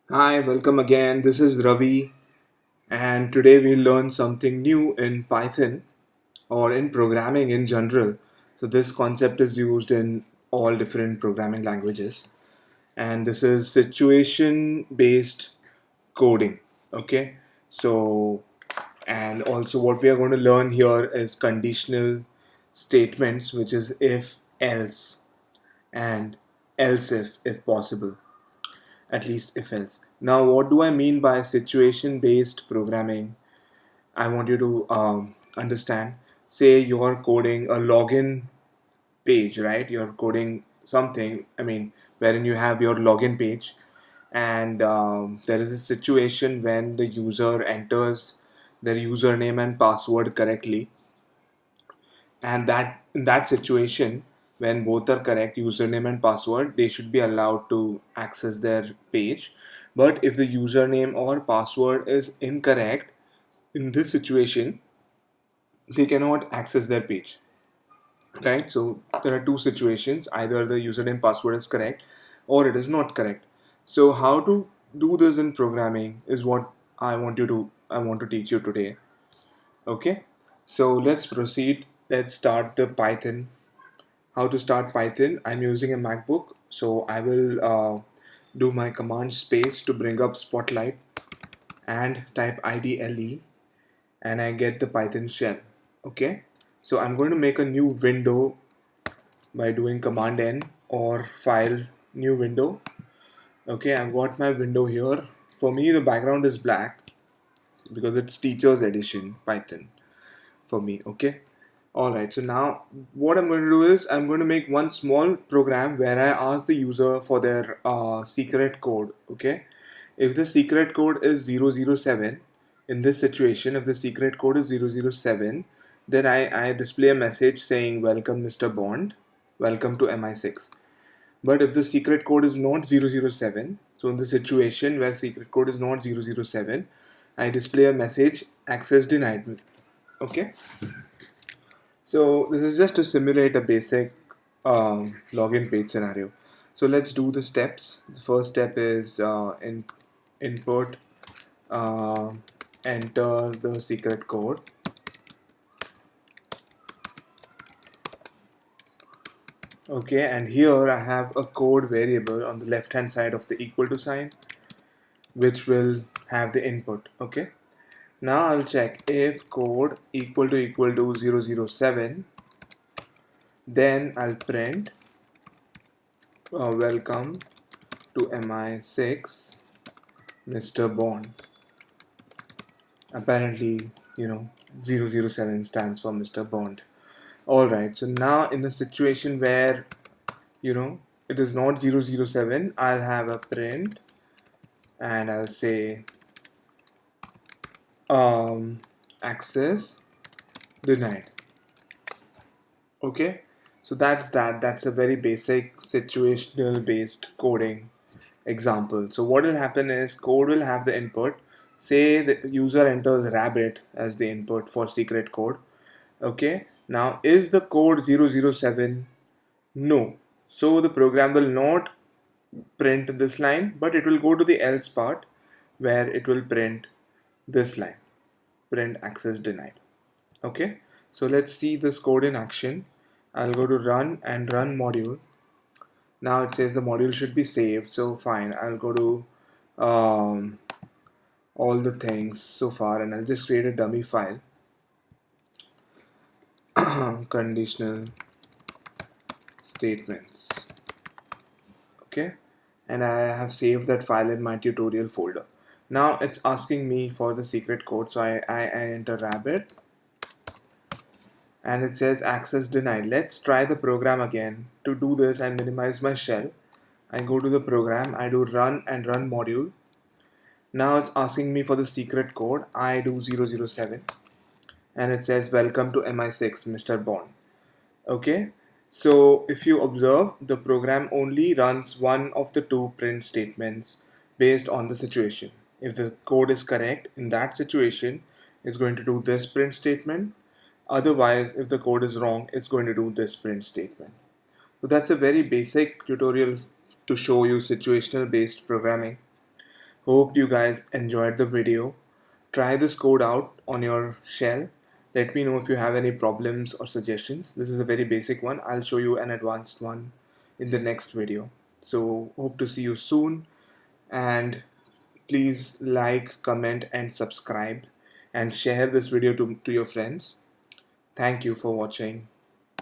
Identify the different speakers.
Speaker 1: Hi, welcome again. This is Ravi, and today we'll learn something new in Python or in programming in general. So, this concept is used in all different programming languages, and this is situation based coding. Okay, so and also what we are going to learn here is conditional statements, which is if else and else if possible, at least if else. Now, what do I mean by situation based programming? I want you to understand. Say you're coding a login page, right? You're coding something, wherein you have your login page, and there is a situation when the user enters their username and password correctly, and that in that situation when both are correct, username and password, they should be allowed to access their page. But if the username or password is incorrect, in this situation they cannot access their page, right? So there are two situations: either the username password is correct or it is not correct. So how to do this in programming is what I want to teach you today. Okay, so let's proceed. Let's start the Python. How to start Python? I'm using a MacBook, so I will do my command space to bring up Spotlight and type IDLE, and I get the Python shell. Okay, so I'm going to make a new window by doing command N or file new window. Okay, I've got my window here. For me, the background is black because it's teacher's edition Python for me. Okay, all right, so now what I'm going to do is I'm going to make one small program where I ask the user for their secret code. Okay, if the secret code is 007, in this situation, if the secret code is 007, then I display a message saying welcome Mr. Bond, welcome to MI6. But if the secret code is not 007, so in the situation where secret code is not 007, I display a message access denied. Okay, so this is just to simulate a basic login page scenario. So let's do the steps. The first step is input, uh, enter the secret code. Okay, and here I have a code variable on the left hand side of the equal to sign, which will have the input. Okay, now I'll check if code equal to 007, then I'll print welcome to MI6 Mr. Bond. Apparently, 007 stands for Mr. Bond. Alright, so now in a situation where, it is not 007, I'll have a print and I'll say access denied. Okay, so that's that. That's a very basic situational based coding example. So what will happen is code will have the input. Say the user enters rabbit as the input for secret code. Okay, now is the code 007? No. So the program will not print this line, but it will go to the else part where it will print this line, print access denied. Okay, so let's see this code in action. I'll go to run and run module. Now it says the module should be saved, so fine, I'll go to um, all the things so far and I'll just create a dummy file. Conditional statements. Okay, and I have saved that file in my tutorial folder. Now it's asking me for the secret code, so I enter rabbit and it says access denied. Let's try the program again. To do this, I minimize my shell. I go to the program, I do run and run module. Now it's asking me for the secret code. I do 007 and it says welcome to MI6 Mr. Bond. Okay, so if you observe, the program only runs one of the two print statements based on the situation. If the code is correct in that situation, it's going to do this print statement. Otherwise, if the code is wrong, it's going to do this print statement. So that's a very basic tutorial to show you situational based programming. Hope you guys enjoyed the video. Try this code out on your shell. Let me know if you have any problems or suggestions. This is a very basic one. I'll show you an advanced one in the next video. So hope to see you soon, and please like, comment and subscribe and share this video to your friends. Thank you for watching.